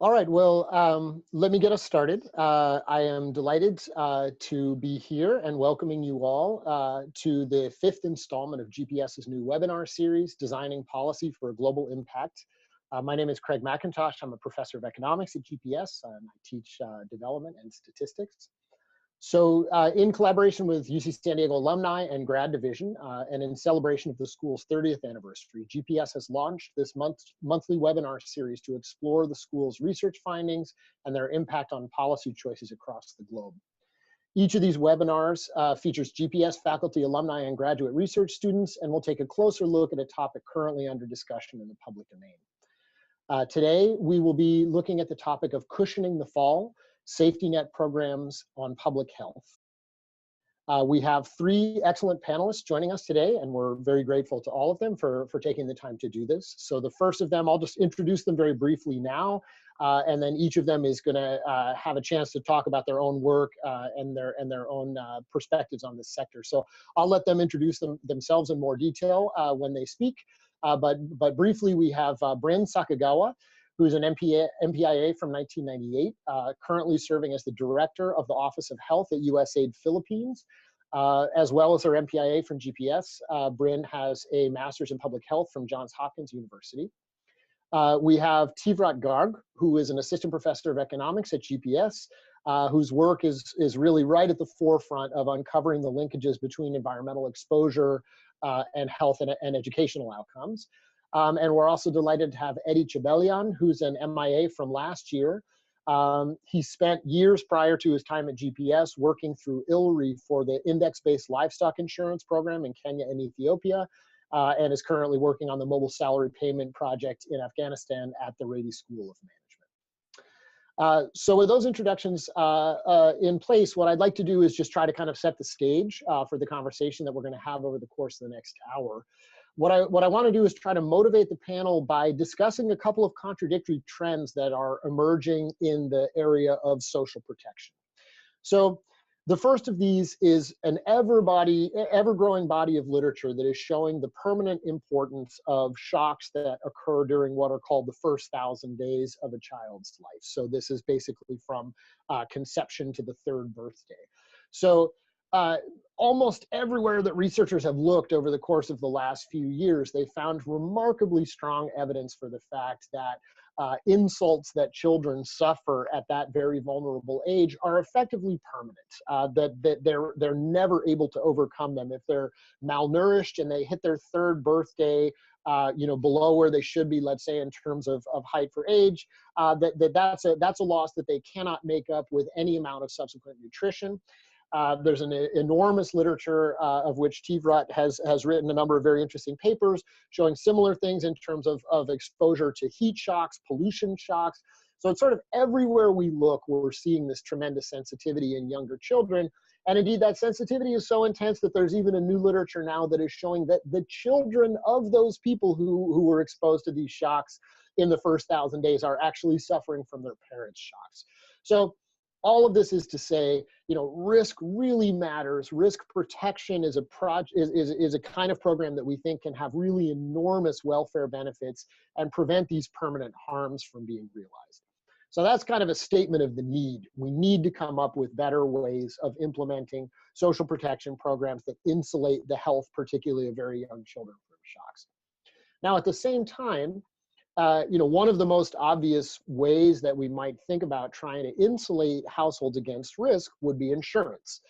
All right, well, let me get us started. I am delighted to be here and welcoming you all to the fifth installment of GPS's new webinar series, Designing Policy for a Global Impact. My name is Craig McIntosh. I'm a professor of economics at GPS, and I teach development and statistics. So in collaboration with UC San Diego Alumni and Grad Division, and in celebration of the school's 30th anniversary, GPS has launched this monthly webinar series to explore the school's research findings and their impact on policy choices across the globe. Each of these webinars features GPS faculty, alumni, and graduate research students, and will take a closer look at a topic currently under discussion in the public domain. Today, we will be looking at the topic of cushioning the fall, safety net programs on public health. We have three excellent panelists joining us today, and we're very grateful to all of them for taking the time to do this. So the first of them, I'll just introduce them very briefly now, and then each of them is going to have a chance to talk about their own work and their own perspectives on this sector. So I'll let them introduce themselves in more detail when they speak. But briefly, we have Bryn Sakagawa, who's an MPIA from 1998, currently serving as the director of the Office of Health at USAID Philippines, as well as her MPIA from GPS. Bryn has a master's in public health from Johns Hopkins University. We have Teevrat Garg, who is an assistant professor of economics at GPS, whose work is really right at the forefront of uncovering the linkages between environmental exposure and health and educational outcomes. And we're also delighted to have Eddy Chebelyon, who's an MIA from last year. He spent years prior to his time at GPS working through ILRI for the index-based livestock insurance program in Kenya and Ethiopia, and is currently working on the mobile salary payment project in Afghanistan at the Rady School of Management. So with those introductions in place, what I'd like to do is just try to kind of set the stage for the conversation that we're going to have over the course of the next hour. What I want to do is try to motivate the panel by discussing a couple of contradictory trends that are emerging in the area of social protection. So the first of these is an ever-growing body of literature that is showing the permanent importance of shocks that occur during what are called the first 1,000 days of a child's life. So this is basically from conception to the third birthday. So almost everywhere that researchers have looked over the course of the last few years, they found remarkably strong evidence for the fact that insults that children suffer at that very vulnerable age are effectively permanent, that they're never able to overcome them. If they're malnourished and they hit their third birthday, below where they should be, let's say in terms of height for age, that's a loss that they cannot make up with any amount of subsequent nutrition. There's an enormous literature of which Teevrat has written a number of very interesting papers showing similar things in terms of exposure to heat shocks, pollution shocks. So it's sort of everywhere we look, we're seeing this tremendous sensitivity in younger children. And indeed, that sensitivity is so intense that there's even a new literature now that is showing that the children of those people who were exposed to these shocks in the first 1,000 days are actually suffering from their parents' shocks. So all of this is to say, risk really matters. Risk protection is a kind of program that we think can have really enormous welfare benefits and prevent these permanent harms from being realized. So that's kind of a statement of the need. We need to come up with better ways of implementing social protection programs that insulate the health, particularly of very young children, from shocks. Now, at the same time, one of the most obvious ways that we might think about trying to insulate households against risk would be insurance.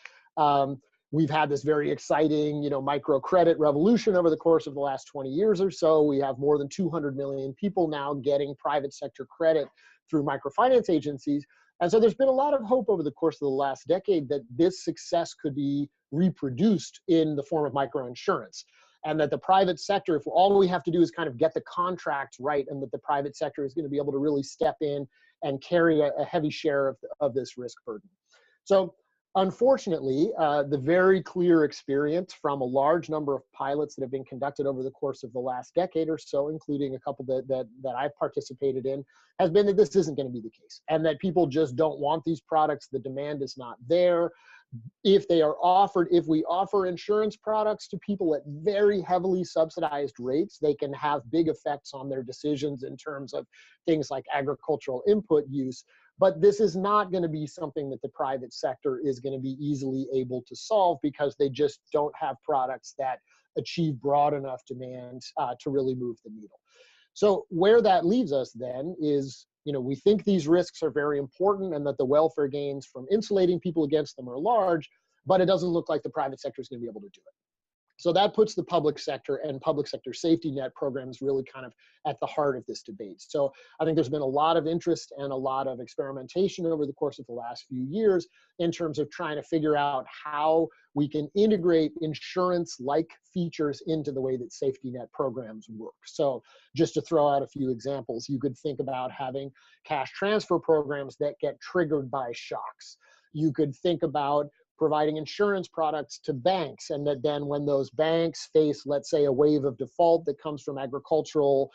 We've had this very exciting, microcredit revolution over the course of the last 20 years or so. We have more than 200 million people now getting private sector credit through microfinance agencies. And so there's been a lot of hope over the course of the last decade that this success could be reproduced in the form of microinsurance. And that the private sector, if all we have to do is kind of get the contract right, and that the private sector is going to be able to really step in and carry a heavy share of this risk burden. So unfortunately, the very clear experience from a large number of pilots that have been conducted over the course of the last decade or so, including a couple that I've participated in, has been that this isn't going to be the case, and that people just don't want these products. The demand is not there. if we offer insurance products to people at very heavily subsidized rates, they can have big effects on their decisions in terms of things like agricultural input use. But this is not going to be something that the private sector is going to be easily able to solve, because they just don't have products that achieve broad enough demand to really move the needle. So where that leaves us then is, we think these risks are very important and that the welfare gains from insulating people against them are large, but it doesn't look like the private sector is going to be able to do it. So that puts the public sector and public sector safety net programs really kind of at the heart of this debate. So I think there's been a lot of interest and a lot of experimentation over the course of the last few years in terms of trying to figure out how we can integrate insurance-like features into the way that safety net programs work. So just to throw out a few examples, you could think about having cash transfer programs that get triggered by shocks. You could think about providing insurance products to banks, and that then when those banks face, let's say, a wave of default that comes from agricultural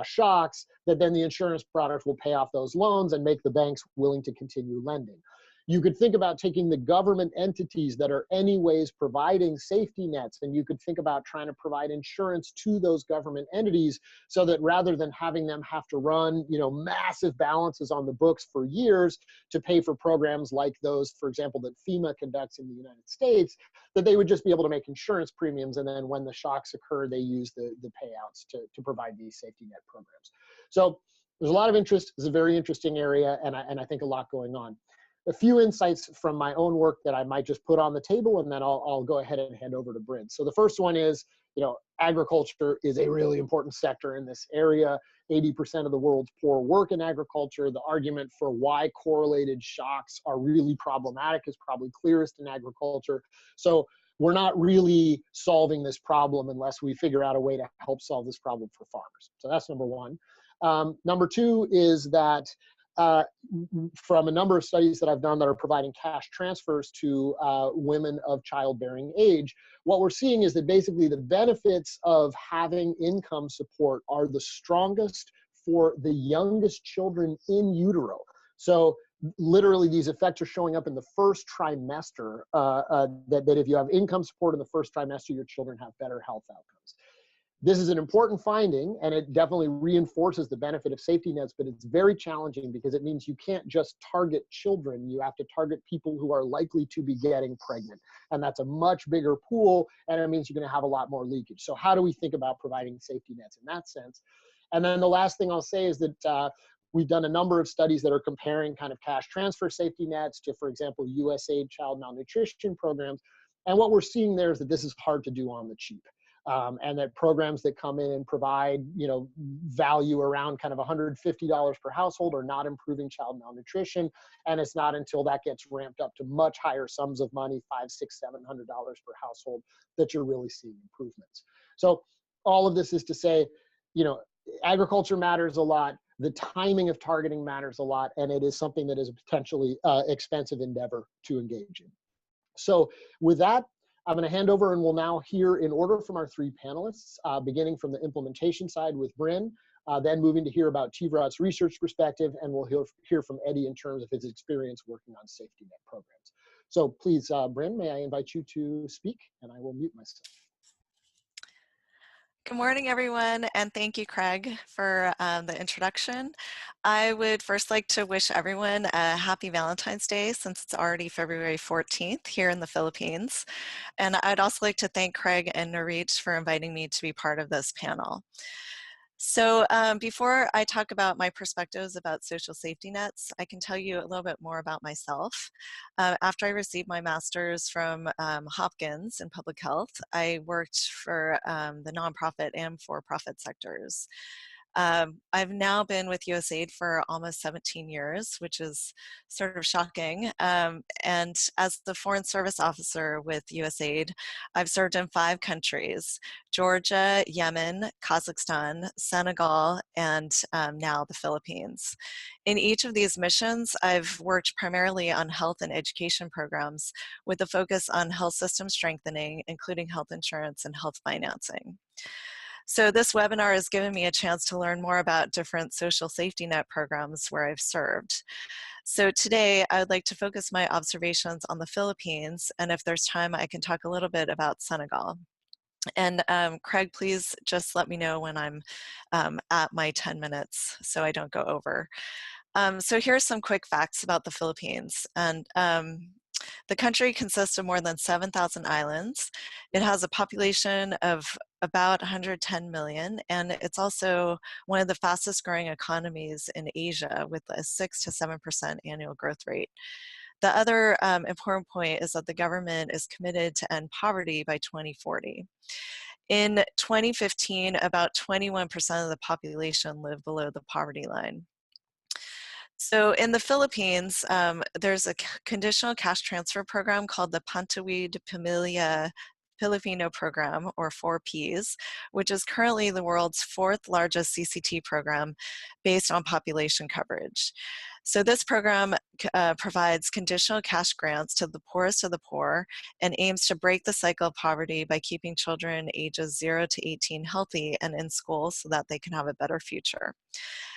shocks, that then the insurance product will pay off those loans and make the banks willing to continue lending. You could think about taking the government entities that are anyways providing safety nets, and you could think about trying to provide insurance to those government entities so that rather than having them have to run, massive balances on the books for years to pay for programs like those, for example, that FEMA conducts in the United States, that they would just be able to make insurance premiums, and then when the shocks occur, they use the payouts to provide these safety net programs. So there's a lot of interest. It's a very interesting area, and I think a lot going on. A few insights from my own work that I might just put on the table, and then I'll go ahead and hand over to Bryn. So the first one is, agriculture is a really important sector in this area. 80% of the world's poor work in agriculture. The argument for why correlated shocks are really problematic is probably clearest in agriculture. So we're not really solving this problem unless we figure out a way to help solve this problem for farmers. So that's number one. Number two is that from a number of studies that I've done that are providing cash transfers to women of childbearing age, what we're seeing is that basically the benefits of having income support are the strongest for the youngest children in utero. So literally these effects are showing up in the first trimester, that if you have income support in the first trimester, your children have better health outcomes. This is an important finding, and it definitely reinforces the benefit of safety nets, but it's very challenging because it means you can't just target children. You have to target people who are likely to be getting pregnant. And that's a much bigger pool, and it means you're going to have a lot more leakage. So how do we think about providing safety nets in that sense? And then the last thing I'll say is that we've done a number of studies that are comparing kind of cash transfer safety nets to, for example, USAID child malnutrition programs. And what we're seeing there is that this is hard to do on the cheap. And that programs that come in and provide, value around kind of $150 per household are not improving child malnutrition. And it's not until that gets ramped up to much higher sums of money, $500, $600, $700 per household, that you're really seeing improvements. So all of this is to say, agriculture matters a lot. The timing of targeting matters a lot, and it is something that is a potentially expensive endeavor to engage in. So with that, I'm going to hand over, and we'll now hear in order from our three panelists, beginning from the implementation side with Bryn, then moving to hear about Teevrat's research perspective, and we'll hear from Eddy in terms of his experience working on safety net programs. So please, Bryn, may I invite you to speak, and I will mute myself. Good morning, everyone, and thank you, Craig, for the introduction. I would first like to wish everyone a happy Valentine's Day, since it's already February 14th here in the Philippines. And I'd also like to thank Craig and Narich for inviting me to be part of this panel. So before I talk about my perspectives about social safety nets, I can tell you a little bit more about myself. After I received my master's from Hopkins in public health, I worked for the nonprofit and for-profit sectors. I've now been with USAID for almost 17 years, which is sort of shocking. And as the Foreign Service Officer with USAID, I've served in 5 countries: Georgia, Yemen, Kazakhstan, Senegal, and now the Philippines. In each of these missions, I've worked primarily on health and education programs with a focus on health system strengthening, including health insurance and health financing. So this webinar has given me a chance to learn more about different social safety net programs where I've served. So today I would like to focus my observations on the Philippines, and if there's time I can talk a little bit about Senegal. And Craig, please just let me know when I'm at my 10 minutes so I don't go over. So here's some quick facts about the Philippines. And the country consists of more than 7,000 islands. It has a population of about 110 million, and it's also one of the fastest growing economies in Asia with a 6 to 7% annual growth rate. The other important point is that the government is committed to end poverty by 2040. In 2015, about 21% of the population lived below the poverty line. So in the Philippines, there's a conditional cash transfer program called the Pantawid Pamilya Filipino program, or 4Ps, which is currently the world's fourth largest CCT program based on population coverage. So this program provides conditional cash grants to the poorest of the poor and aims to break the cycle of poverty by keeping children ages 0 to 18 healthy and in school so that they can have a better future.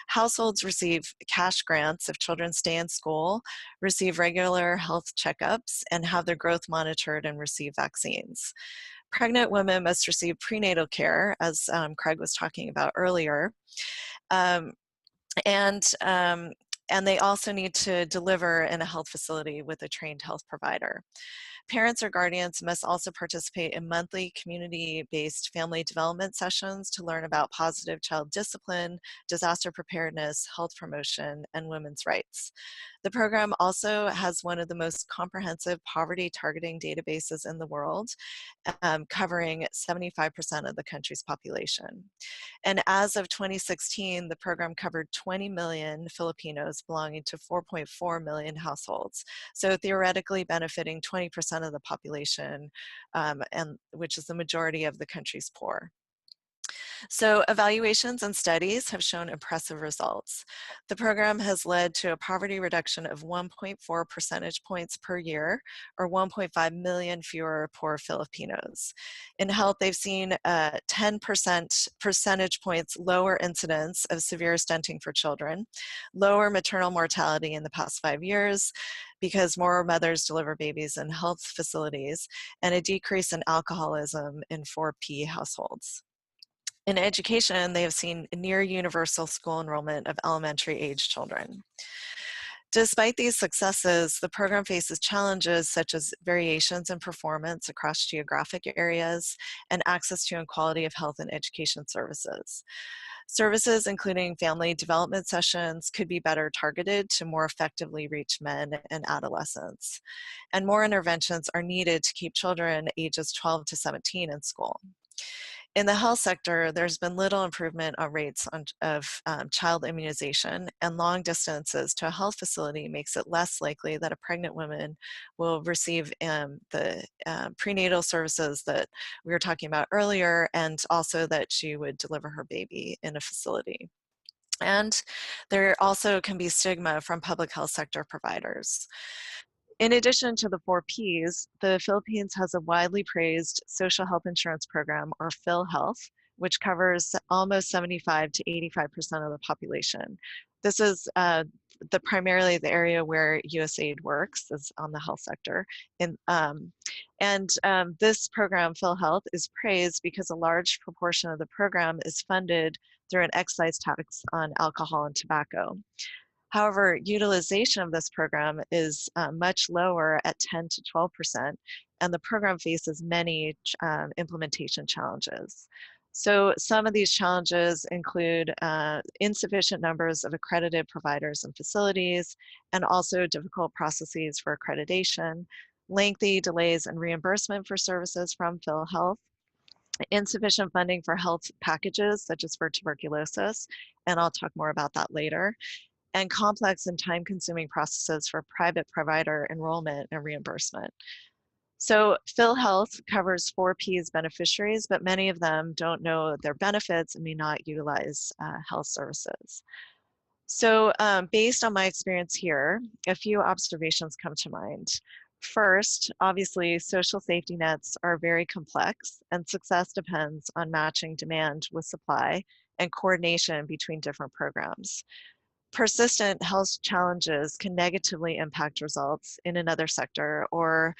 Households receive cash grants if children stay in school, receive regular health checkups, and have their growth monitored and receive vaccines. Pregnant women must receive prenatal care, as Craig was talking about earlier, um, and they also need to deliver in a health facility with a trained health provider. Parents or guardians must also participate in monthly community-based family development sessions to learn about positive child discipline, disaster preparedness, health promotion, and women's rights. The program also has one of the most comprehensive poverty targeting databases in the world, covering 75% of the country's population. And as of 2016, the program covered 20 million Filipinos belonging to 4.4 million households. So theoretically benefiting 20% of the population, and which is the majority of the country's poor. So evaluations and studies have shown impressive results. The program has led to a poverty reduction of 1.4 percentage points per year, or 1.5 million fewer poor Filipinos. In health, they've seen 10 percentage points lower incidence of severe stunting for children, lower maternal mortality in the past 5 years, because more mothers deliver babies in health facilities, and a decrease in alcoholism in 4P households. In education, they have seen near universal school enrollment of elementary age children. Despite these successes, the program faces challenges such as variations in performance across geographic areas and access to and quality of health and education services. Services, including family development sessions, could be better targeted to more effectively reach men and adolescents. And more interventions are needed to keep children ages 12 to 17 in school. In the health sector, there's been little improvement on rates of child immunization, and long distances to a health facility makes it less likely that a pregnant woman will receive the prenatal services that we were talking about earlier, and also that she would deliver her baby in a facility. And there also can be stigma from public health sector providers. In addition to the 4Ps, the Philippines has a widely praised social health insurance program, or PhilHealth, which covers almost 75 to 85% of the population. This is primarily the area where USAID works, is on the health sector. This program, PhilHealth, is praised because a large proportion of the program is funded through an excise tax on alcohol and tobacco. However, utilization of this program is much lower at 10 to 12%, and the program faces many implementation challenges. So some of these challenges include insufficient numbers of accredited providers and facilities, and also difficult processes for accreditation, lengthy delays in reimbursement for services from PhilHealth, insufficient funding for health packages, such as for tuberculosis, and I'll talk more about that later, and complex and time-consuming processes for private provider enrollment and reimbursement. So PhilHealth covers 4Ps beneficiaries, but many of them don't know their benefits and may not utilize health services. So based on my experience here, a few observations come to mind. First, obviously, social safety nets are very complex, and success depends on matching demand with supply and coordination between different programs. Persistent health challenges can negatively impact results in another sector or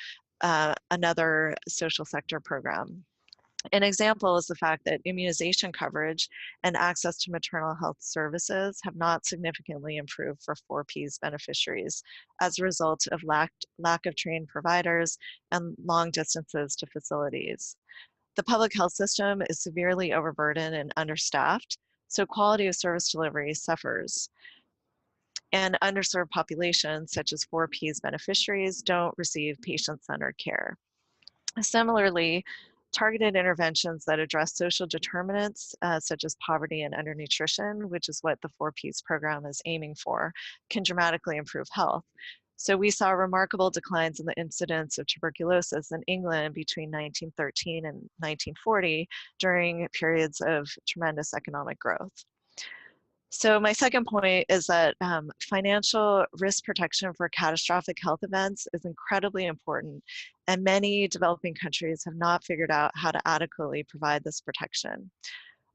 another social sector program. An example is the fact that immunization coverage and access to maternal health services have not significantly improved for 4Ps beneficiaries as a result of lack of trained providers and long distances to facilities. The public health system is severely overburdened and understaffed, so quality of service delivery suffers. And underserved populations, such as 4Ps beneficiaries, don't receive patient-centered care. Similarly, targeted interventions that address social determinants, such as poverty and undernutrition, which is what the 4Ps program is aiming for, can dramatically improve health. So we saw remarkable declines in the incidence of tuberculosis in England between 1913 and 1940 during periods of tremendous economic growth. So my second point is that financial risk protection for catastrophic health events is incredibly important, and many developing countries have not figured out how to adequately provide this protection.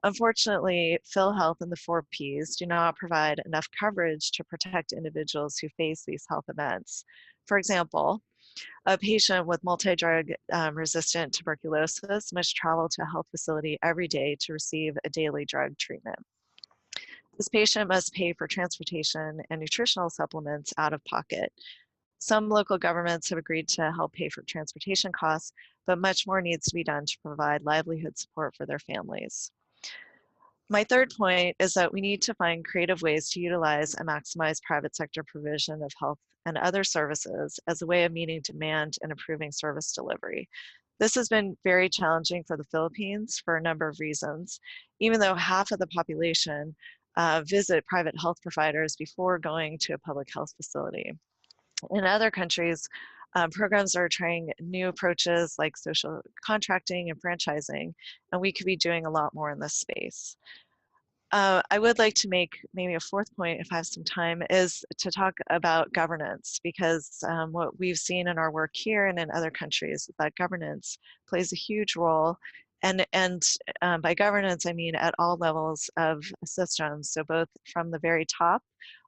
Unfortunately, PhilHealth and the 4Ps do not provide enough coverage to protect individuals who face these health events. For example, a patient with multi-drug resistant tuberculosis must travel to a health facility every day to receive a daily drug treatment. This patient must pay for transportation and nutritional supplements out of pocket. Some local governments have agreed to help pay for transportation costs, but much more needs to be done to provide livelihood support for their families. My third point is that we need to find creative ways to utilize and maximize private sector provision of health and other services as a way of meeting demand and improving service delivery. This has been very challenging for the Philippines for a number of reasons. Even though half of the population visit private health providers before going to a public health facility. In other countries, programs are trying new approaches like social contracting and franchising, and we could be doing a lot more in this space. I would like to make maybe a fourth point, if I have some time, is to talk about governance, because what we've seen in our work here and in other countries is that governance plays a huge role. And by governance, I mean at all levels of systems, so both from the very top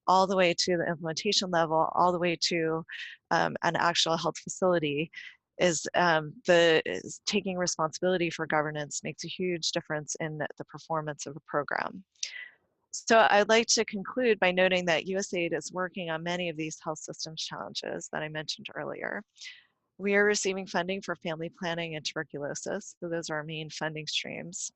all the way to the implementation level, all the way to an actual health facility, is taking responsibility for governance makes a huge difference in the performance of a program. So I'd like to conclude by noting that USAID is working on many of these health systems challenges that I mentioned earlier. We are receiving funding for family planning and tuberculosis, so those are our main funding streams.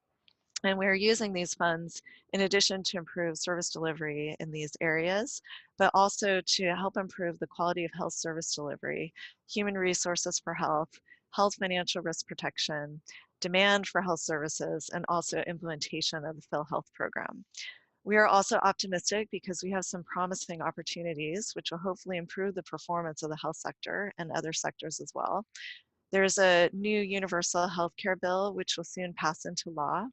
And we're using these funds in addition to improve service delivery in these areas, but also to help improve the quality of health service delivery, human resources for health, health financial risk protection, demand for health services, and also implementation of the PhilHealth program. We are also optimistic because we have some promising opportunities, which will hopefully improve the performance of the health sector and other sectors as well. There's a new universal healthcare bill, which will soon pass into law,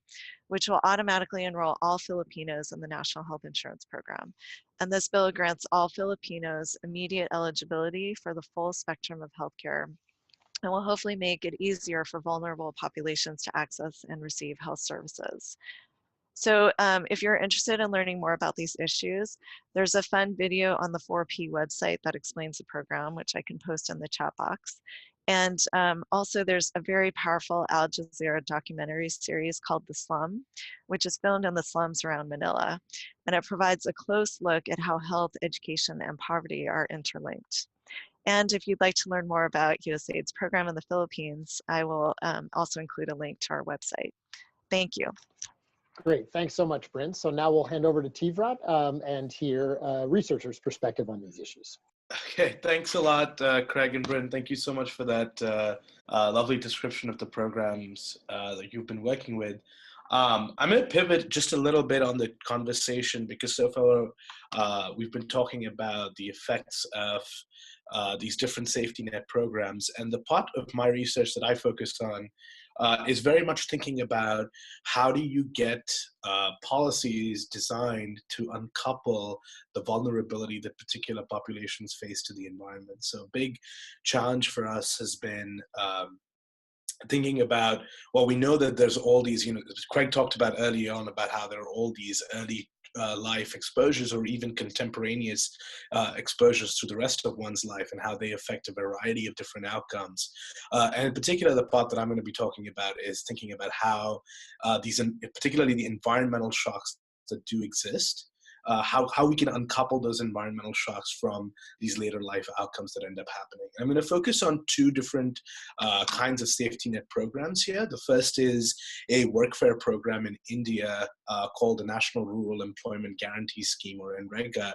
which will automatically enroll all Filipinos in the National Health Insurance Program. And this bill grants all Filipinos immediate eligibility for the full spectrum of healthcare and will hopefully make it easier for vulnerable populations to access and receive health services. So if you're interested in learning more about these issues, there's a fun video on the 4P website that explains the program, which I can post in the chat box. And also there's a very powerful Al Jazeera documentary series called The Slum, which is filmed in the slums around Manila. And it provides a close look at how health, education, and poverty are interlinked. And if you'd like to learn more about USAID's program in the Philippines, I will also include a link to our website. Thank you. Great, thanks so much, Bryn. So now we'll hand over to Teevrat and hear researchers' perspective on these issues. Okay, thanks a lot, Craig and Bryn. Thank you so much for that lovely description of the programs that you've been working with. I'm going to pivot just a little bit on the conversation because so far we've been talking about the effects of these different safety net programs. And the part of my research that I focused on is very much thinking about how do you get policies designed to uncouple the vulnerability that particular populations face to the environment. So a big challenge for us has been thinking about, well, we know that there's all these, Craig talked about early on about how there are all these early life exposures or even contemporaneous exposures to the rest of one's life and how they affect a variety of different outcomes. And in particular, the part that I'm going to be talking about is thinking about how particularly the environmental shocks that do exist, how we can uncouple those environmental shocks from these later life outcomes that end up happening. I'm going to focus on two different kinds of safety net programs here. The first is a workfare program in India called the National Rural Employment Guarantee Scheme, or NREGA.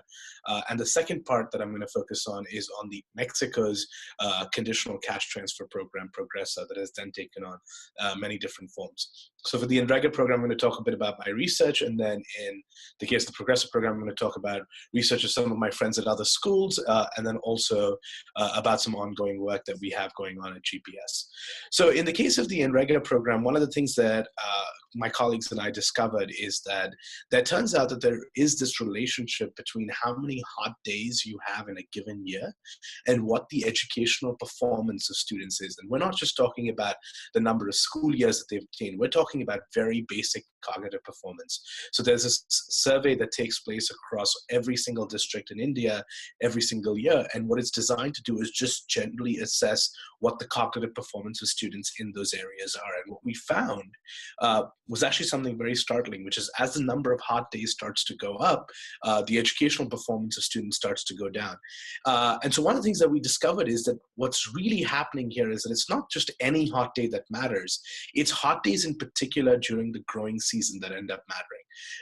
And the second part that I'm going to focus on is on the Mexico's conditional cash transfer program, Progresa, that has then taken on many different forms. So for the NREGA program, I'm going to talk a bit about my research, and then in the case of the Progresa program, I'm going to talk about research of some of my friends at other schools, and then also about some ongoing work that we have going on at GPS. So in the case of the NREGA program, one of the things that my colleagues and I discovered is that turns out that there is this relationship between how many hot days you have in a given year and what the educational performance of students is. And we're not just talking about the number of school years that they've obtained, we're talking about very basic cognitive performance. So there's a survey that takes place across every single district in India every single year, and what it's designed to do is just generally assess what the cognitive performance of students in those areas are. And what we found was actually something very startling, which is as the number of hot days starts to go up, the educational performance of students starts to go down. And so one of the things that we discovered is that what's really happening here is that it's not just any hot day that matters, it's hot days in particular during the growing season that end up mattering.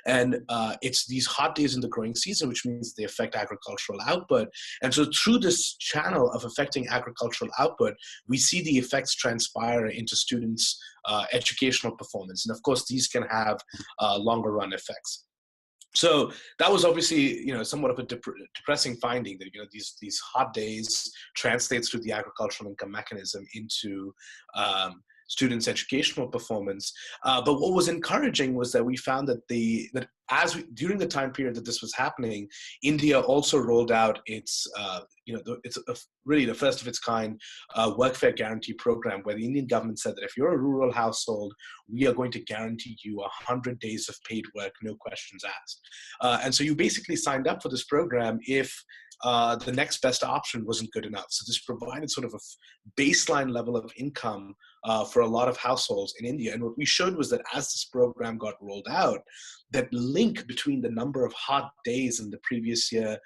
And it's these hot days in the growing season, which means they affect agricultural output. And so through this channel of affecting agricultural output, we see the effects transpire into students' educational performance. And of course, these can have longer run effects. So that was obviously, somewhat of a depressing finding that, these hot days translates through the agricultural income mechanism into students' educational performance. But what was encouraging was that we found that during the time period that this was happening, India also rolled out its, really the first of its kind workfare guarantee program, where the Indian government said that if you're a rural household, we are going to guarantee you 100 days of paid work, no questions asked. And so you basically signed up for this program if the next best option wasn't good enough. So this provided sort of a baseline level of income for a lot of households in India. And what we showed was that as this program got rolled out, that link between the number of hot days in the previous year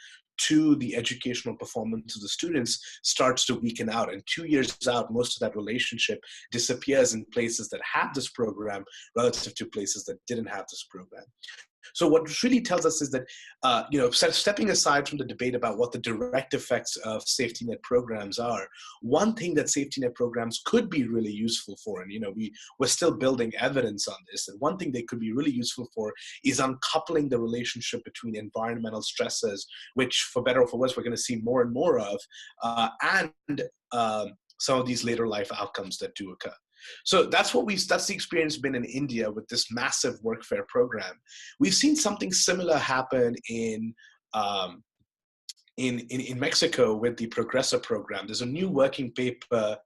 to the educational performance of the students starts to weaken out. And 2 years out, most of that relationship disappears in places that have this program relative to places that didn't have this program. So what it really tells us is that, stepping aside from the debate about what the direct effects of safety net programs are, one thing that safety net programs could be really useful for, and we're still building evidence on this, and one thing they could be really useful for is uncoupling the relationship between environmental stresses, which for better or for worse, we're going to see more and more of, and some of these later life outcomes that do occur. So that's the experience been in India with this massive workfare program. We've seen something similar happen in Mexico with the Progresa program. There's a new working paper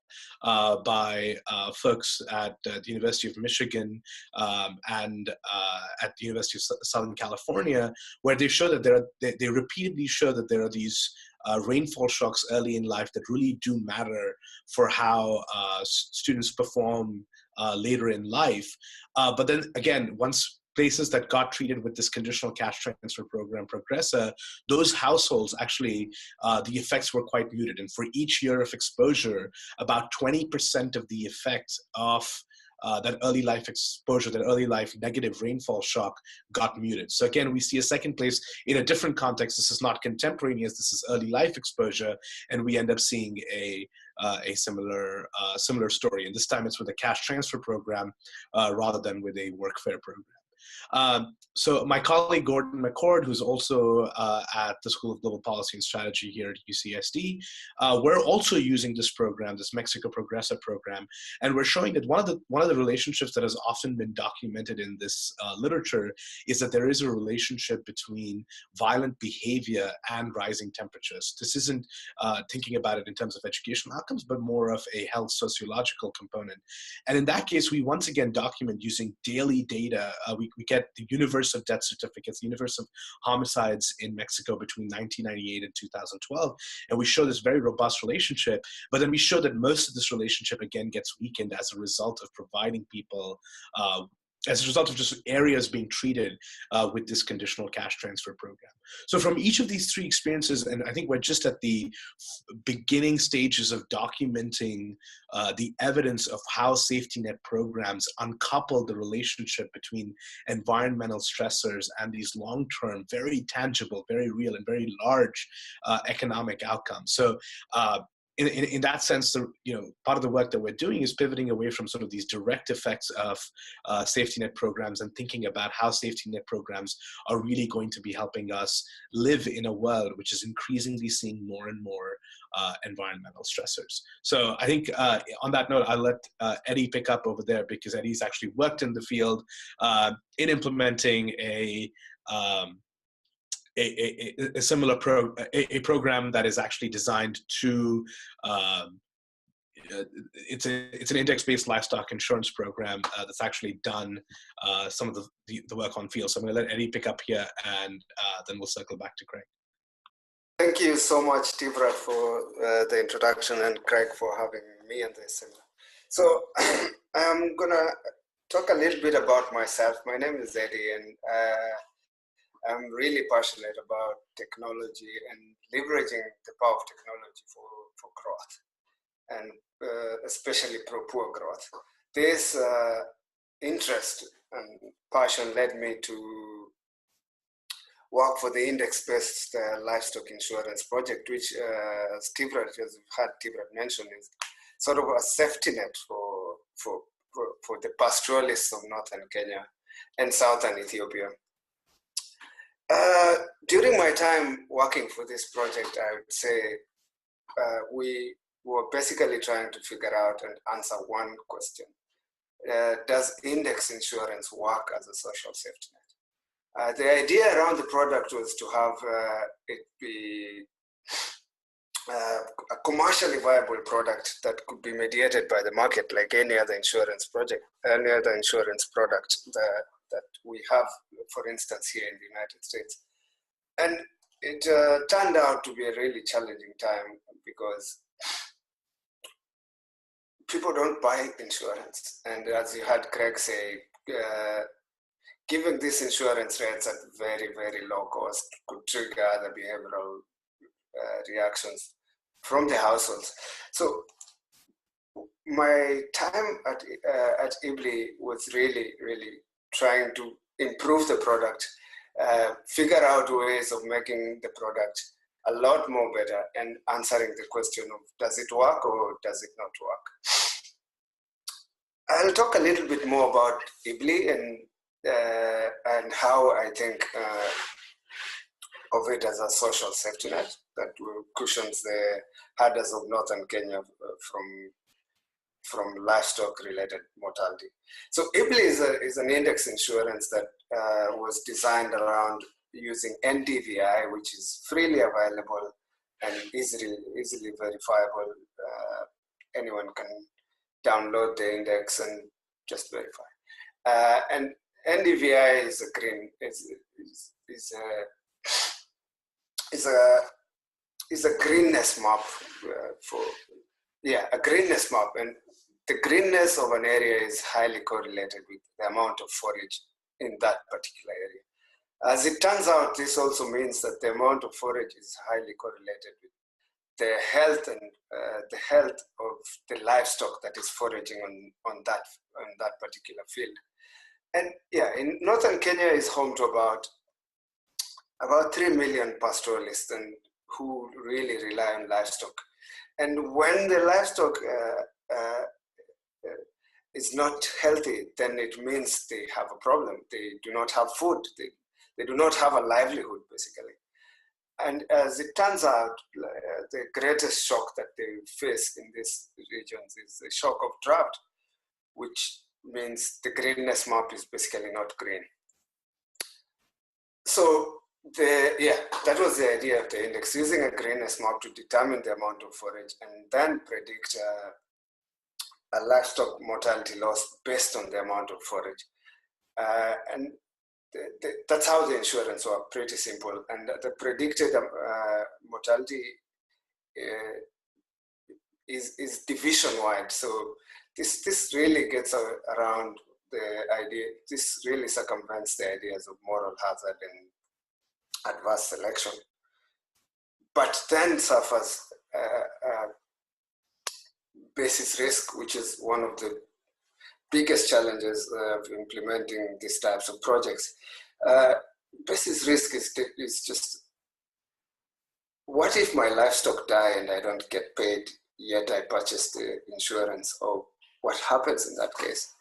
by folks at the University of Michigan and at the University of Southern California, where they show that they repeatedly show that there are these rainfall shocks early in life that really do matter for how students perform later in life. But then again, once places that got treated with this conditional cash transfer program, Progresa, those households actually, the effects were quite muted. And for each year of exposure, about 20% of the effect of that early life exposure, that early life negative rainfall shock got muted. So again, we see a second place in a different context. This is not contemporaneous, this is early life exposure, and we end up seeing a similar story. And this time it's with a cash transfer program rather than with a workfare program. So my colleague Gordon McCord, who's also at the School of Global Policy and Strategy here at UCSD, we're also using this program, this Mexico Progresa program, and we're showing that one of the relationships that has often been documented in this literature is that there is a relationship between violent behavior and rising temperatures. This isn't thinking about it in terms of educational outcomes, but more of a health sociological component. And in that case, we once again document using daily data. We get the universe of death certificates, the universe of homicides in Mexico between 1998 and 2012. And we show this very robust relationship, but then we show that most of this relationship again gets weakened as a result of providing people as a result of just areas being treated with this conditional cash transfer program. So from each of these three experiences, and I think we're just at the beginning stages of documenting the evidence of how safety net programs uncouple the relationship between environmental stressors and these long-term, very tangible, very real, and very large economic outcomes. So in that sense, part of the work that we're doing is pivoting away from sort of these direct effects of safety net programs and thinking about how safety net programs are really going to be helping us live in a world which is increasingly seeing more and more environmental stressors. So I think on that note, I'll let Eddy pick up over there, because Eddy's actually worked in the field in implementing a similar program that is actually designed to it's an index-based livestock insurance program that's actually done some of the work on field. So I'm going to let Eddy pick up here, and then we'll circle back to Craig. Thank you so much, Teevrat, for the introduction, and Craig for having me on this seminar. So I'm going to talk a little bit about myself. My name is Eddy, and I'm really passionate about technology and leveraging the power of technology for growth, and especially pro-poor growth. This interest and passion led me to work for the index-based livestock insurance project, which Teevrat, as Teevrat mentioned, is sort of a safety net for the pastoralists of northern Kenya and southern Ethiopia. During my time working for this project, I would say we were basically trying to figure out and answer one question. Does index insurance work as a social safety net? The idea around the product was to have it be a commercially viable product that could be mediated by the market, like any other insurance project, any other insurance product that we have, for instance, here in the United States. And it turned out to be a really challenging time, because people don't buy insurance. And as you heard Craig say, giving these insurance rates at very, very low cost could trigger the behavioral reactions from the households. So my time at IBLI was really, really trying to improve the product, figure out ways of making the product a lot more better, and answering the question of does it work or does it not work. I'll talk a little bit more about IBLI and how I think of it as a social safety net that cushions the herders of northern Kenya from livestock-related mortality. So IBLI is an index insurance that was designed around using NDVI, which is freely available and easily verifiable. Anyone can download the index and just verify. And NDVI is a greenness map a greenness map, and the greenness of an area is highly correlated with the amount of forage in that particular area. As it turns out, this also means that the amount of forage is highly correlated with the health and the health of the livestock that is foraging on that particular field. And yeah, in northern Kenya is home to about 3 million pastoralists and who really rely on livestock. And when the livestock is not healthy, then it means they have a problem. They do not have food. They do not have a livelihood, basically. And as it turns out, the greatest shock that they face in these regions is the shock of drought, which means the greenness map is basically not green. So that was the idea of the index, using a greenness map to determine the amount of forage and then predict a livestock mortality loss based on the amount of forage. And that's how the insurance works, pretty simple. And the predicted mortality is division-wide. So this really gets around the idea, this really circumvents the ideas of moral hazard and adverse selection. But then suffers basis risk, which is one of the biggest challenges of implementing these types of projects. Basis risk is just, what if my livestock die and I don't get paid, yet I purchase the insurance? Or what happens in that case?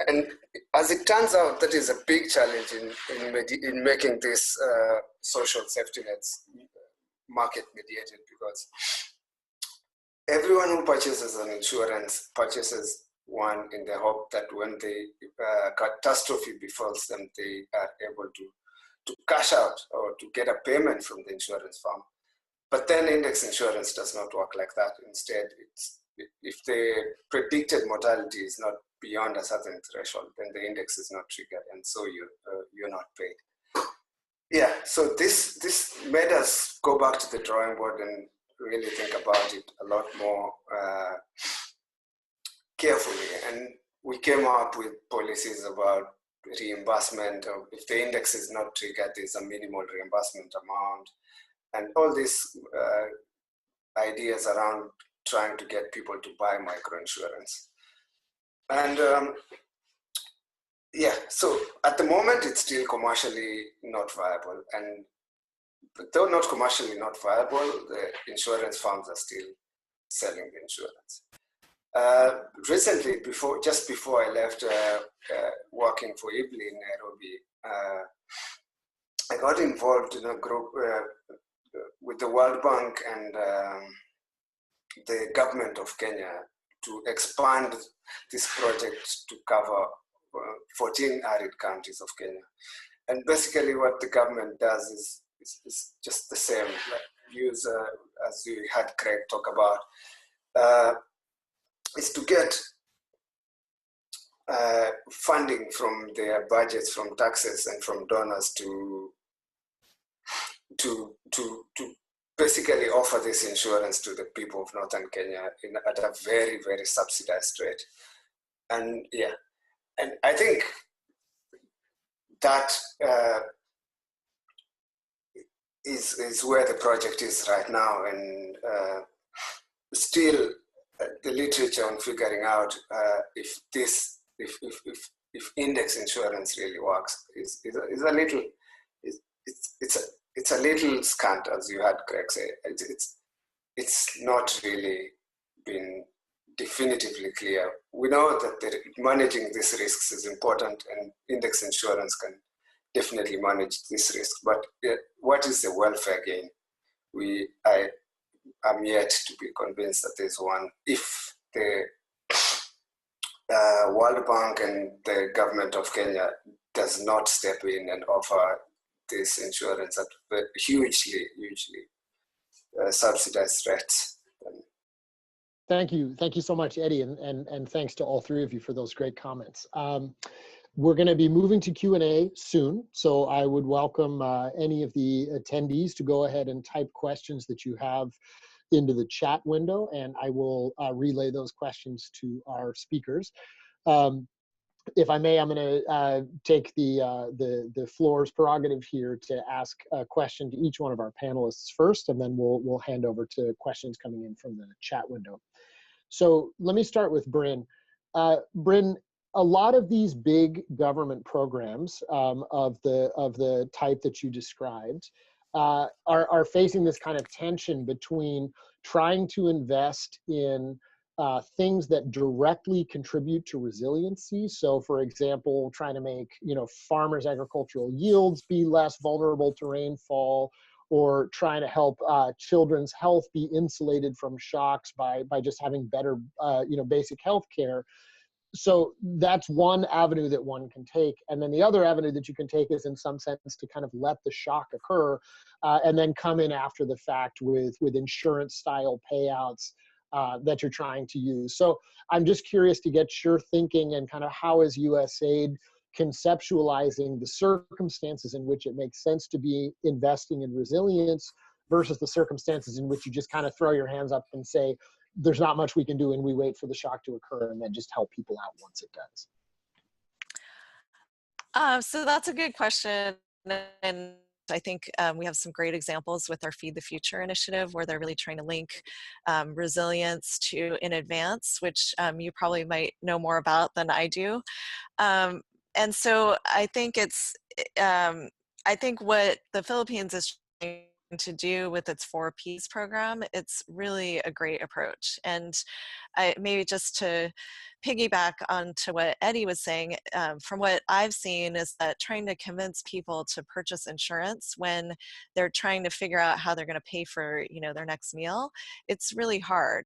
And as it turns out, that is a big challenge in making these social safety nets market mediated, because everyone who purchases an insurance purchases one in the hope that when the catastrophe befalls them, they are able to cash out or to get a payment from the insurance firm. But then index insurance does not work like that. Instead, if the predicted mortality is not beyond a certain threshold, then the index is not triggered, and so you're not paid. Yeah, so this made us go back to the drawing board and really think about it a lot more carefully. And we came up with policies about reimbursement. If the index is not triggered, there's a minimal reimbursement amount, and all these ideas around trying to get people to buy microinsurance. And so at the moment, it's still commercially not viable. And though not commercially not viable, the insurance firms are still selling the insurance. Recently, just before I left working for IBLI in Nairobi, I got involved in a group with the World Bank and the government of Kenya to expand this project to cover 14 arid counties of Kenya. And basically what the government does is just the same, like use, as you had Craig talk about, is to get funding from their budgets, from taxes and from donors to basically offer this insurance to the people of Northern Kenya at a very, very subsidized rate. And and I think that is where the project is right now. And still the literature on figuring out if index insurance really works is a little, it's a little scant, as you had Craig say. It's not really been definitively clear. We know that managing these risks is important, and index insurance can definitely manage this risk. But what is the welfare gain? I'm yet to be convinced that there's one. If the World Bank and the government of Kenya does not step in and offer this insurance at hugely subsidized rates. Thank you so much, Eddy, and thanks to all three of you for those great comments. We're going to be moving to Q&A soon, so I would welcome any of the attendees to go ahead and type questions that you have into the chat window, and I will relay those questions to our speakers. If I may, I'm going to take the floor's prerogative here to ask a question to each one of our panelists first, and then we'll hand over to questions coming in from the chat window. So let me start with Bryn. Bryn, a lot of these big government programs of the type that you described are facing this kind of tension between trying to invest in things that directly contribute to resiliency. So for example, trying to make, farmers' agricultural yields be less vulnerable to rainfall, or trying to help children's health be insulated from shocks by just having better, basic health care. So that's one avenue that one can take. And then the other avenue that you can take is, in some sense, to kind of let the shock occur and then come in after the fact with insurance style payouts that you're trying to use. So I'm just curious to get your thinking, and kind of how is USAID conceptualizing the circumstances in which it makes sense to be investing in resilience versus the circumstances in which you just kind of throw your hands up and say, there's not much we can do and we wait for the shock to occur and then just help people out once it does. So that's a good question. And I think we have some great examples with our Feed the Future initiative, where they're really trying to link resilience to in advance, which you probably might know more about than I do. And so I think I think what the Philippines is trying to do with its 4Ps program, it's really a great approach. And maybe just to piggyback onto what Eddy was saying, from what I've seen is that trying to convince people to purchase insurance when they're trying to figure out how they're going to pay for, their next meal, it's really hard.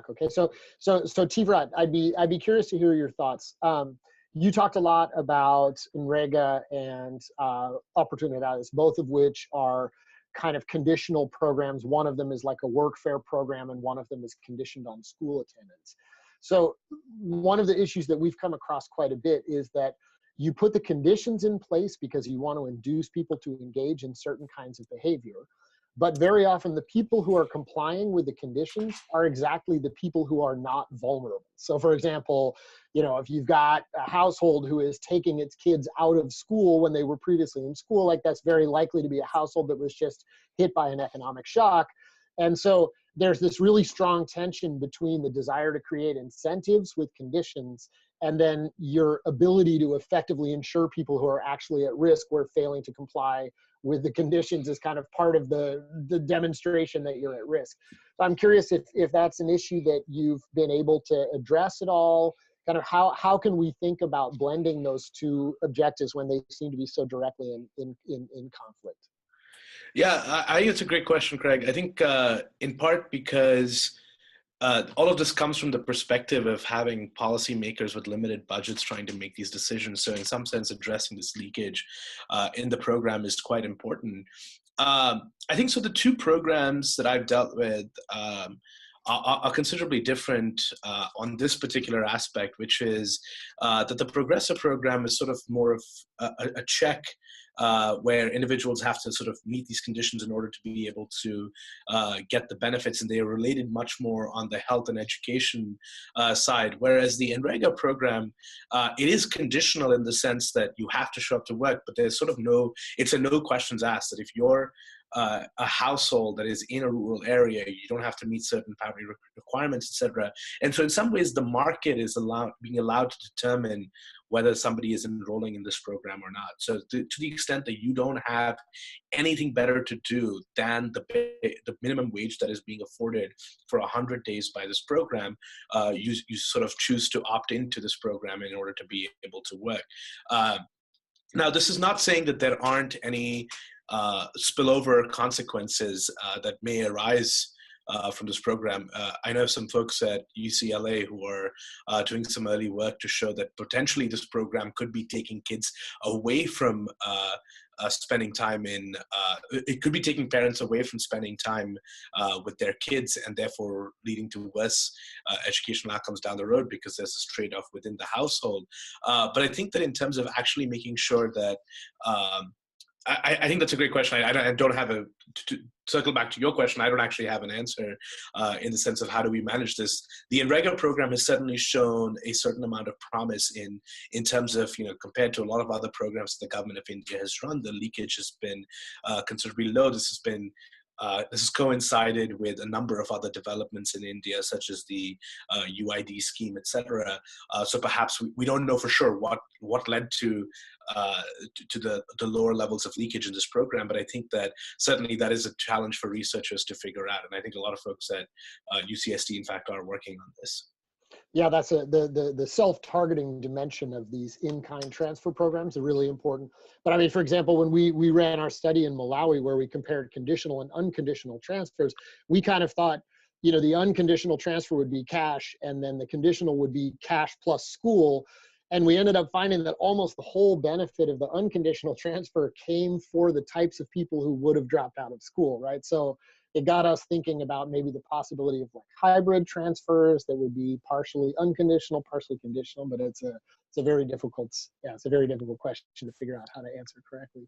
Okay, so Teevrat, I'd be curious to hear your thoughts. You talked a lot about NREGA and Oportunidades, both of which are kind of conditional programs. One of them is like a workfare program, and one of them is conditioned on school attendance. So one of the issues that we've come across quite a bit is that you put the conditions in place because you want to induce people to engage in certain kinds of behavior. But very often the people who are complying with the conditions are exactly the people who are not vulnerable. So for example, if you've got a household who is taking its kids out of school when they were previously in school, like that's very likely to be a household that was just hit by an economic shock. And so there's this really strong tension between the desire to create incentives with conditions and then your ability to effectively ensure people who are actually at risk where failing to comply with the conditions is kind of part of the demonstration that you're at risk. So I'm curious if that's an issue that you've been able to address at all. Kind of how can we think about blending those two objectives when they seem to be so directly in conflict? Yeah, I think it's a great question, Craig. I think in part because all of this comes from the perspective of having policymakers with limited budgets trying to make these decisions. So in some sense, addressing this leakage in the program is quite important. I think so the two programs that I've dealt with are considerably different on this particular aspect, which is that the Progressive program is sort of more of a check where individuals have to sort of meet these conditions in order to be able to get the benefits, and they are related much more on the health and education side. Whereas the NREGA program, it is conditional in the sense that you have to show up to work, but there's sort of it's a no questions asked, that if you're a household that is in a rural area, you don't have to meet certain poverty requirements, etc. And so in some ways, the market is being allowed to determine whether somebody is enrolling in this program or not. So to the extent that you don't have anything better to do than the minimum wage that is being afforded for 100 days by this program, you sort of choose to opt into this program in order to be able to work. Now, this is not saying that there aren't any spillover consequences that may arise from this program. I know some folks at UCLA who are doing some early work to show that potentially this program could be taking kids away from spending time it could be taking parents away from spending time with their kids, and therefore leading to worse educational outcomes down the road because there's this trade-off within the household. But I think that in terms of actually making sure that I think that's a great question. I don't have to circle back to your question. I don't actually have an answer in the sense of how do we manage this. The NREGA program has certainly shown a certain amount of promise in terms of, compared to a lot of other programs the government of India has run, the leakage has been considerably low. This has been this has coincided with a number of other developments in India, such as the UID scheme, etc. So perhaps we don't know for sure what led to the lower levels of leakage in this program, but I think that certainly that is a challenge for researchers to figure out, and I think a lot of folks at UCSD, in fact, are working on this. Yeah, that's the self-targeting dimension of these in-kind transfer programs are really important. But I mean, for example, when we ran our study in Malawi where we compared conditional and unconditional transfers, we kind of thought, you know, the unconditional transfer would be cash and then the conditional would be cash plus school. And we ended up finding that almost the whole benefit of the unconditional transfer came for the types of people who would have dropped out of school, right? So it got us thinking about maybe the possibility of like hybrid transfers that would be partially unconditional, partially conditional, but it's a very difficult, it's a very difficult question to figure out how to answer correctly.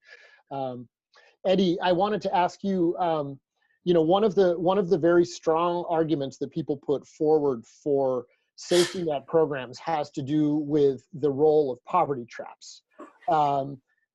Eddy, I wanted to ask you, you know, one of the very strong arguments that people put forward for safety net programs has to do with the role of poverty traps.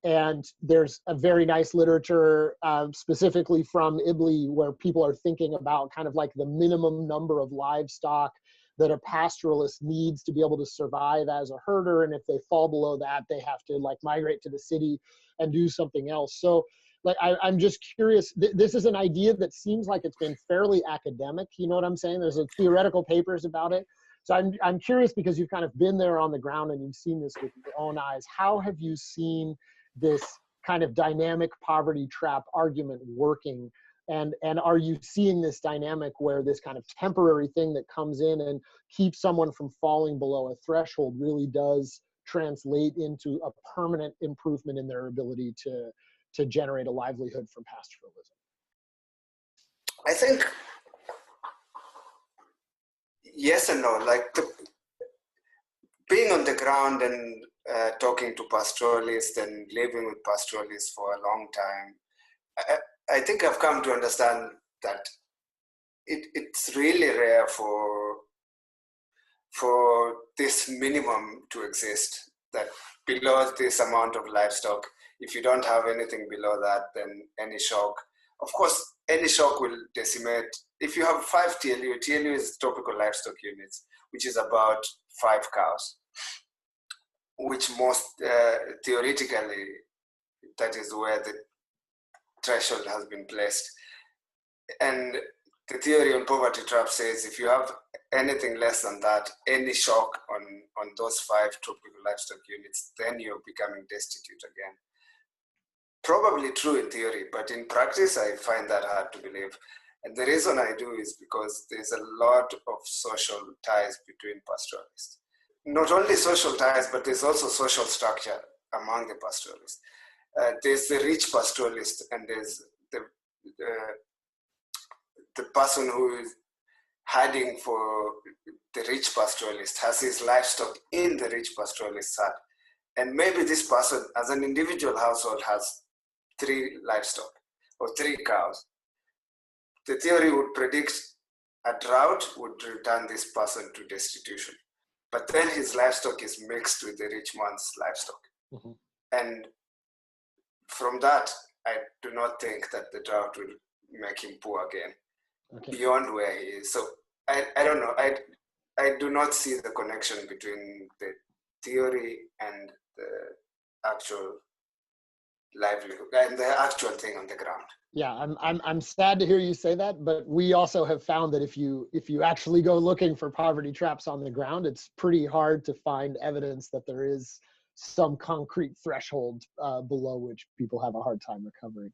And there's a very nice literature specifically from IBLI where people are thinking about kind of like the minimum number of livestock that a pastoralist needs to be able to survive as a herder. And if they fall below that, they have to like migrate to the city and do something else. So like, I'm just curious, this is an idea that seems like it's been fairly academic. You know what I'm saying? There's theoretical papers about it. So I'm curious because you've kind of been there on the ground and you've seen this with your own eyes. How have you seen this kind of dynamic poverty trap argument working? And are you seeing this dynamic where this kind of temporary thing that comes in and keeps someone from falling below a threshold really does translate into a permanent improvement in their ability to generate a livelihood from pastoralism? I think yes and no. Like being on the ground and talking to pastoralists and living with pastoralists for a long time, I think I've come to understand that it's really rare for this minimum to exist, that below this amount of livestock, if you don't have anything below that, then any shock, of course, any shock will decimate. If you have 5 TLU, TLU is tropical livestock units, which is about 5 cows, which most theoretically, that is where the threshold has been placed. And the theory on poverty trap says if you have anything less than that, any shock on those 5 tropical livestock units, then you're becoming destitute again. Probably true in theory, but in practice, I find that hard to believe. And the reason I do is because there's a lot of social ties between pastoralists. Not only social ties, but there's also social structure among the pastoralists. There's the rich pastoralist, and there's the person who is hiding for the rich pastoralist, has his livestock in the rich pastoralist's hut. And maybe this person, as an individual household, has 3 livestock or 3 cows. The theory would predict a drought would return this person to destitution. But then his livestock is mixed with the rich man's livestock. Mm-hmm. And from that, I do not think that the drought will make him poor again, beyond where he is. So I don't know. I do not see the connection between the theory and the actual livelihood and the actual thing on the ground. Yeah, I'm sad to hear you say that, but we also have found that if you actually go looking for poverty traps on the ground, it's pretty hard to find evidence that there is some concrete threshold below which people have a hard time recovering.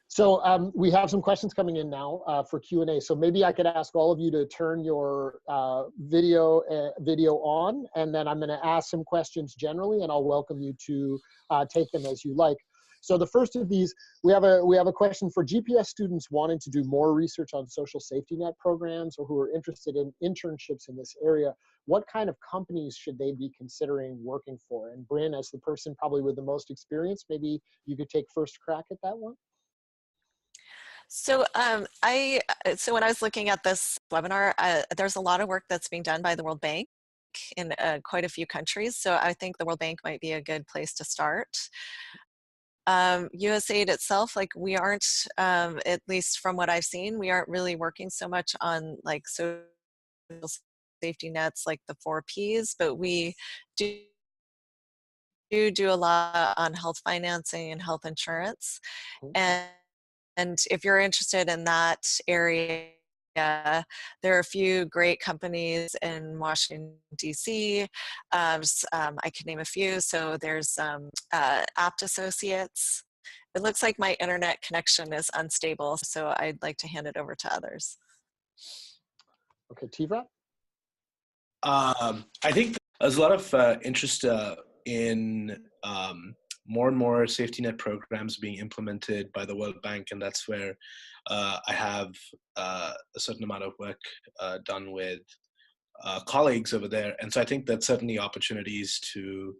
So we have some questions coming in now for Q&A. So maybe I could ask all of you to turn your video on, and then I'm going to ask some questions generally, and I'll welcome you to take them as you like. So the first of these, we have a question for GPS students wanting to do more research on social safety net programs or who are interested in internships in this area. What kind of companies should they be considering working for? And Bryn, as the person probably with the most experience, maybe you could take first crack at that one. So so when I was looking at this webinar, there's a lot of work that's being done by the World Bank in quite a few countries. So I think the World Bank might be a good place to start. USAID itself, like we aren't, at least from what I've seen, we aren't really working so much on like social safety nets like the 4Ps, but we do a lot on health financing and health insurance. And if you're interested in that area, there are a few great companies in Washington, D.C. I can name a few. So there's Apt Associates. It looks like my internet connection is unstable, so I'd like to hand it over to others. Okay, Teevrat? I think there's a lot of interest in more and more safety net programs being implemented by the World Bank, and that's where I have a certain amount of work done with colleagues over there. And so I think that's certainly opportunities to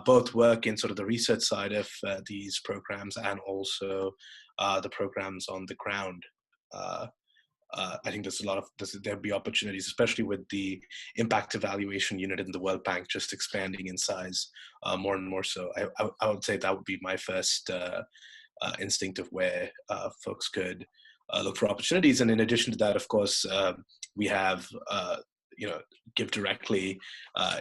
both work in sort of the research side of these programs and also the programs on the ground. I think there'll be opportunities, especially with the impact evaluation unit in the World Bank just expanding in size more and more so. I would say that would be my first instinct of where folks could look for opportunities. And in addition to that, of course, we have Give Directly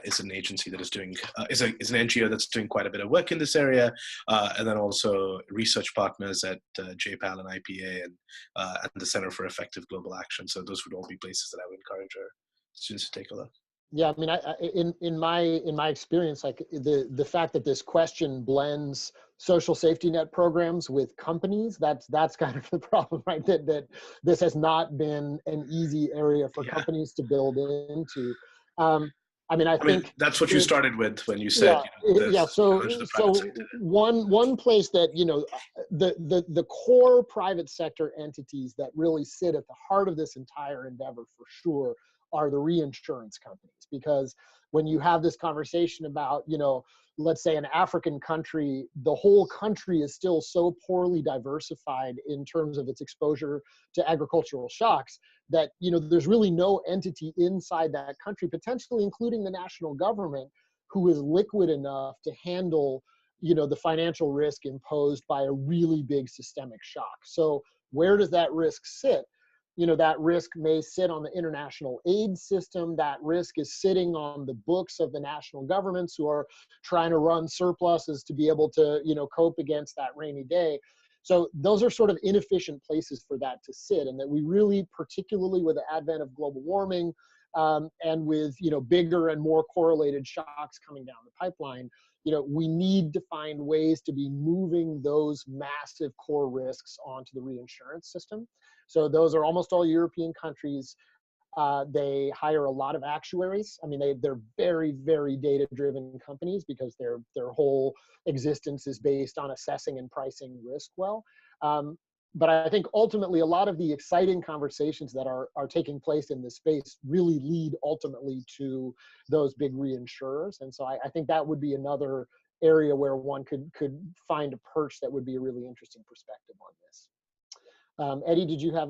is an agency that is doing is an NGO that's doing quite a bit of work in this area, and then also research partners at JPAL and IPA and the Center for Effective Global Action. So those would all be places that I would encourage our students to take a look. Yeah, I mean, in my experience, like the fact that this question blends social safety net programs with companies, that's kind of the problem, right? That this has not been an easy area for companies to build into. I mean, that's what you started with when you said, So one place that the core private sector entities that really sit at the heart of this entire endeavor, for sure, are the reinsurance companies. Because when you have this conversation about, let's say an African country, the whole country is still so poorly diversified in terms of its exposure to agricultural shocks that, there's really no entity inside that country, potentially including the national government, who is liquid enough to handle, the financial risk imposed by a really big systemic shock. So where does that risk sit? That risk may sit on the international aid system. That risk is sitting on the books of the national governments who are trying to run surpluses to be able to, cope against that rainy day. So those are sort of inefficient places for that to sit, and that we really, particularly with the advent of global warming and with, bigger and more correlated shocks coming down the pipeline, we need to find ways to be moving those massive core risks onto the reinsurance system. So those are almost all European countries. They hire a lot of actuaries. I mean, they're very, very data-driven companies because their whole existence is based on assessing and pricing risk well. But I think ultimately a lot of the exciting conversations that are taking place in this space really lead ultimately to those big reinsurers. And so I think that would be another area where one could find a perch that would be a really interesting perspective on this. Eddy, did you have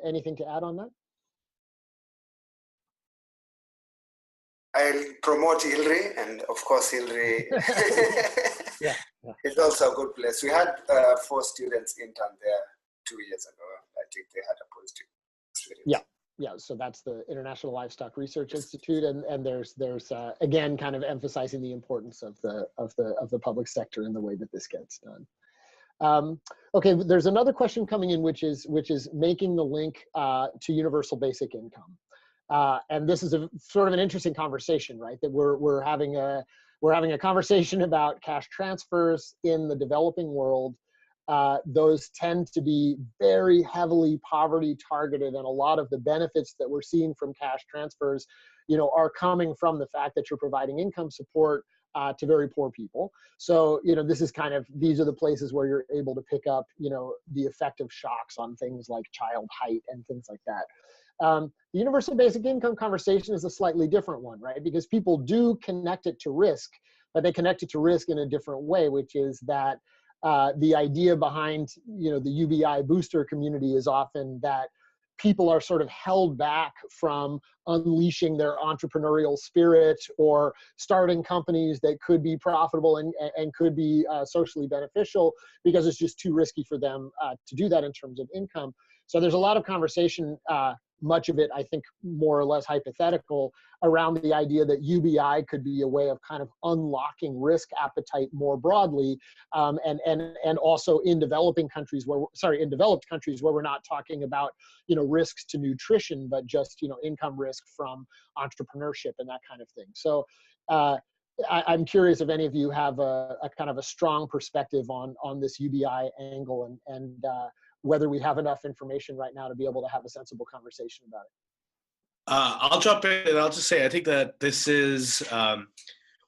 anything to add on that? I'll promote Hillary, and of course Hillary yeah. is also a good place. We had 4 students intern there 2 years ago. I think they had a positive experience. Yeah. So that's the International Livestock Research Institute, and there's again kind of emphasizing the importance of the public sector in the way that this gets done. Okay, there's another question coming in, which is making the link to universal basic income. And this is a sort of an interesting conversation, right? That we're having a conversation about cash transfers in the developing world. Those tend to be very heavily poverty targeted, and a lot of the benefits that we're seeing from cash transfers, are coming from the fact that you're providing income support to very poor people. So, these are the places where you're able to pick up, the effect of shocks on things like child height and things like that. The universal basic income conversation is a slightly different one, right? Because people do connect it to risk, but they connect it to risk in a different way, which is that the idea behind, the UBI booster community is often that, people are sort of held back from unleashing their entrepreneurial spirit or starting companies that could be profitable and could be socially beneficial because it's just too risky for them to do that in terms of income. So there's a lot of conversation, much of it, I think, more or less hypothetical, around the idea that UBI could be a way of kind of unlocking risk appetite more broadly, and also in developing countries where, in developed countries where we're not talking about, risks to nutrition, but just, income risk from entrepreneurship and that kind of thing. So I'm curious if any of you have a kind of a strong perspective on this UBI angle and whether we have enough information right now to be able to have a sensible conversation about it. I'll jump in and I'll just say I think that this is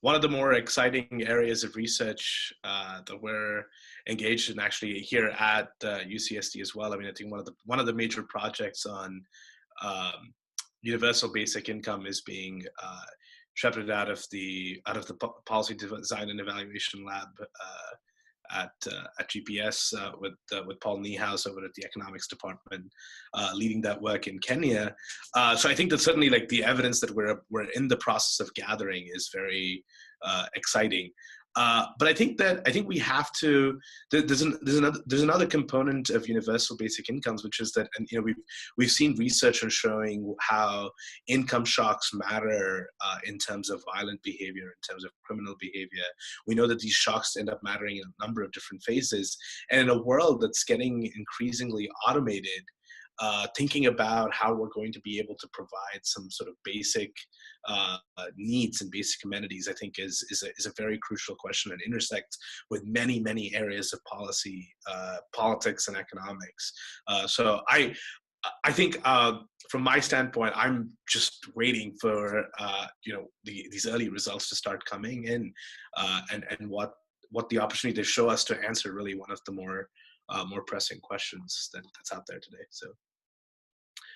one of the more exciting areas of research that we're engaged in actually here at UCSD as well. I mean, I think one of the major projects on universal basic income is being shepherded out of the policy design and evaluation lab at GPS with Paul Niehaus over at the economics department, leading that work in Kenya. So I think that certainly like the evidence that we're in the process of gathering is very exciting. But I think we have to. There's another component of universal basic incomes, which is that, and we've seen research on showing how income shocks matter in terms of violent behavior, in terms of criminal behavior. We know that these shocks end up mattering in a number of different phases, and in a world that's getting increasingly automated, thinking about how we're going to be able to provide some sort of basic needs and basic amenities, I think is a very crucial question and intersects with many, many areas of policy, politics and economics. So I think from my standpoint, I'm just waiting for these early results to start coming in, and what the opportunity to show us to answer really one of the more pressing questions that's out there today. So,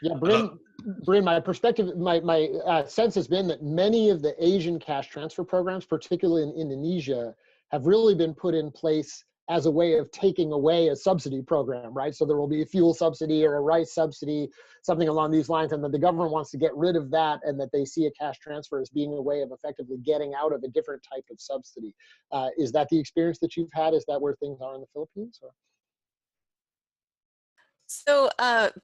yeah, Bryn, my perspective, my sense has been that many of the Asian cash transfer programs, particularly in Indonesia, have really been put in place as a way of taking away a subsidy program, right? So there will be a fuel subsidy or a rice subsidy, something along these lines, and that the government wants to get rid of that, and that they see a cash transfer as being a way of effectively getting out of a different type of subsidy. Is that the experience that you've had? Is that where things are in the Philippines? Or? So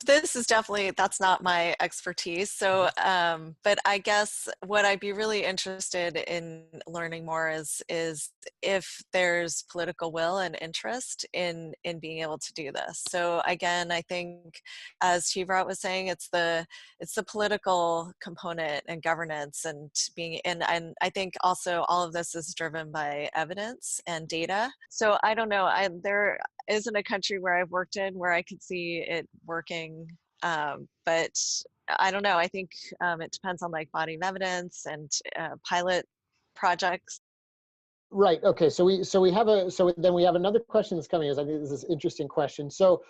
this is definitely, that's not my expertise. So, but I guess what I'd be really interested in learning more is if there's political will and interest in being able to do this. So again, I think as Teevrat was saying, it's the political component and governance and being, and I think also all of this is driven by evidence and data. So I don't know, there isn't a country where I've worked in where I could see it working, but I don't know. I think it depends on like body of evidence and pilot projects. Right. Okay. So then we have another question that's coming. I think this is an interesting question. So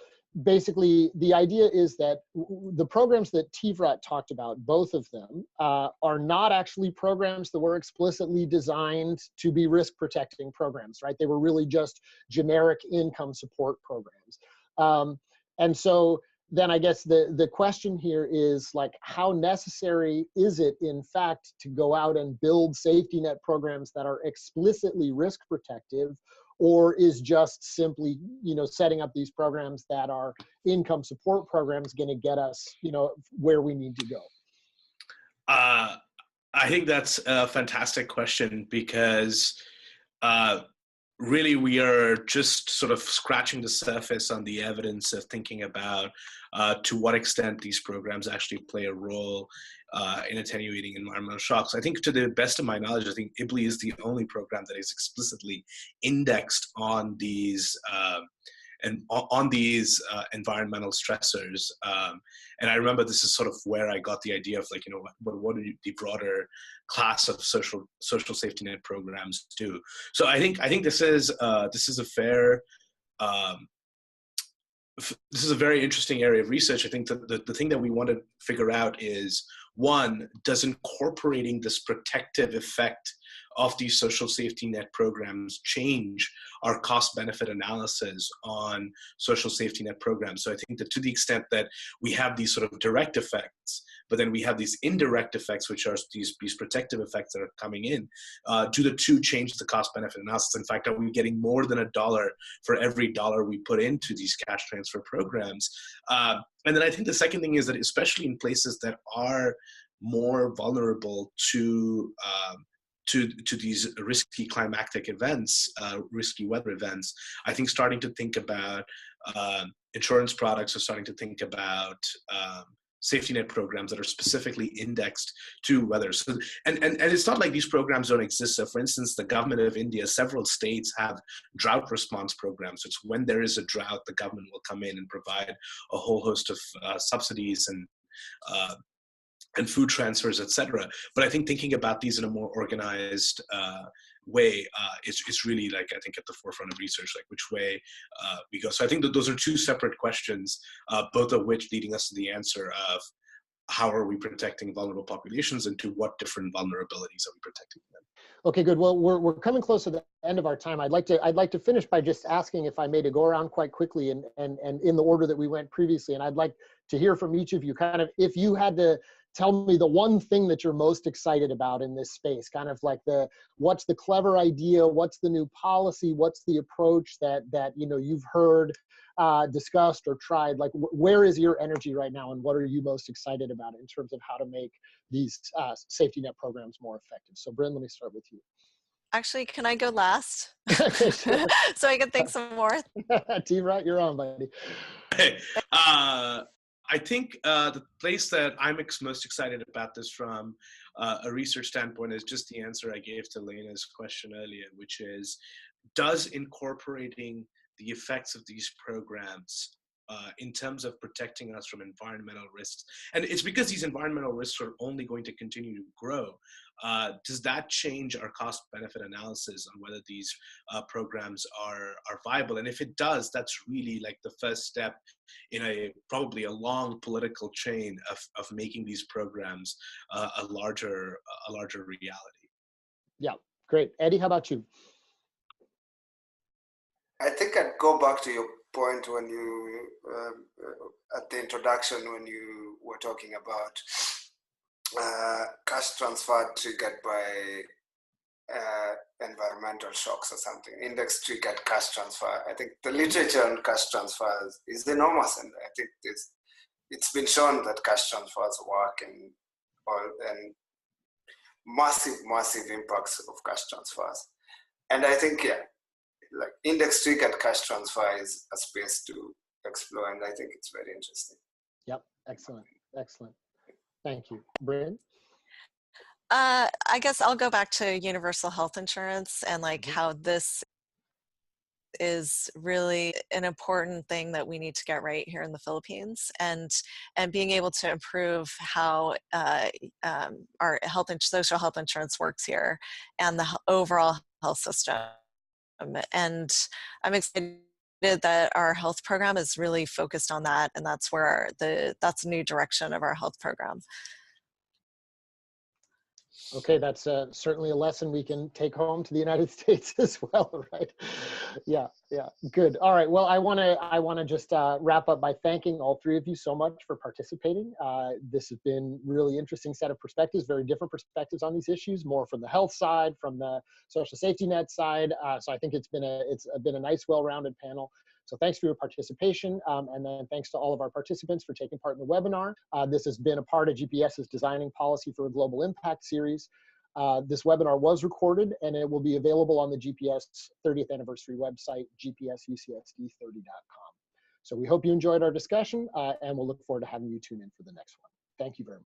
basically, the idea is that the programs that Teevrat talked about, both of them, are not actually programs that were explicitly designed to be risk protecting programs, right? They were really just generic income support programs. And so then I guess the question here is like, how necessary is it in fact to go out and build safety net programs that are explicitly risk protective, or is just simply, setting up these programs that are income support programs going to get us, where we need to go? I think that's a fantastic question because really we are just sort of scratching the surface on the evidence of thinking about to what extent these programs actually play a role in attenuating environmental shocks. I think to the best of my knowledge, I think IBLI is the only program that is explicitly indexed on these environmental stressors. And I remember this is sort of where I got the idea of like, what do the broader class of social safety net programs do? So I think this is a fair, this is a very interesting area of research. I think that the thing that we want to figure out is, one, does incorporating this protective effect of these social safety net programs change our cost benefit analysis on social safety net programs. So I think that to the extent that we have these sort of direct effects, but then we have these indirect effects, which are these protective effects that are coming in, do the two change the cost benefit analysis? In fact, are we getting more than $1 for every dollar we put into these cash transfer programs? And then I think the second thing is that especially in places that are more vulnerable to these risky climatic events, risky weather events, I think starting to think about insurance products, or starting to think about safety net programs that are specifically indexed to weather. So, and it's not like these programs don't exist. So for instance, the government of India, several states have drought response programs. It's when there is a drought, the government will come in and provide a whole host of subsidies and food transfers, etc. But I think thinking about these in a more organized way is really, like, I think at the forefront of research, like which way we go. So I think that those are two separate questions, both of which leading us to the answer of how are we protecting vulnerable populations, and to what different vulnerabilities are we protecting them. Okay, good. Well, we're coming close to the end of our time. I'd like to finish by just asking, if I may, to go around quite quickly and in the order that we went previously. And I'd like to hear from each of you, kind of, if you had to tell me the one thing that you're most excited about in this space, kind of like what's the clever idea, what's the new policy, what's the approach that you've heard discussed or tried, like where is your energy right now, and what are you most excited about in terms of how to make these safety net programs more effective? So Bryn, let me start with you. Actually, can I go last? Okay, sure. So I can think some more. Teevrat, you're on, buddy. Hey, I think the place that I'm most excited about this from a research standpoint is just the answer I gave to Lena's question earlier, which is, does incorporating the effects of these programs in terms of protecting us from environmental risks, and it's because these environmental risks are only going to continue to grow, does that change our cost benefit analysis on whether these programs are viable? And if it does, that's really like the first step in probably a long political chain of making these programs a larger reality. Yeah, great. Eddy, how about you? I think I'd go back to your point when you, at the introduction, when you were talking about cash transfer triggered by environmental shocks or something, index triggered cash transfer. I think the literature on cash transfers is enormous, and I think it's been shown that cash transfers work, and massive impacts of cash transfers. And I think, yeah, like index triggered cash transfer is a space to explore, and I think it's very interesting. Yep, excellent. Thank you. Bryn? I guess I'll go back to universal health insurance and like how this is really an important thing that we need to get right here in the Philippines, and being able to improve how our social health insurance works here and the overall health system. And I'm excited that our health program is really focused on that, and that's where that's a new direction of our health program. Okay, that's certainly a lesson we can take home to the United States as well, right? Yeah, good. All right, well, I want to just wrap up by thanking all three of you so much for participating. This has been really interesting set of perspectives, very different perspectives on these issues, more from the health side, from the social safety net side. So I think it's been a nice, well-rounded panel. So thanks for your participation, and then thanks to all of our participants for taking part in the webinar. This has been a part of GPS's Designing Policy for a Global Impact series. This webinar was recorded, and it will be available on the GPS 30th anniversary website, gpsucsd30.com. So we hope you enjoyed our discussion, and we'll look forward to having you tune in for the next one. Thank you very much.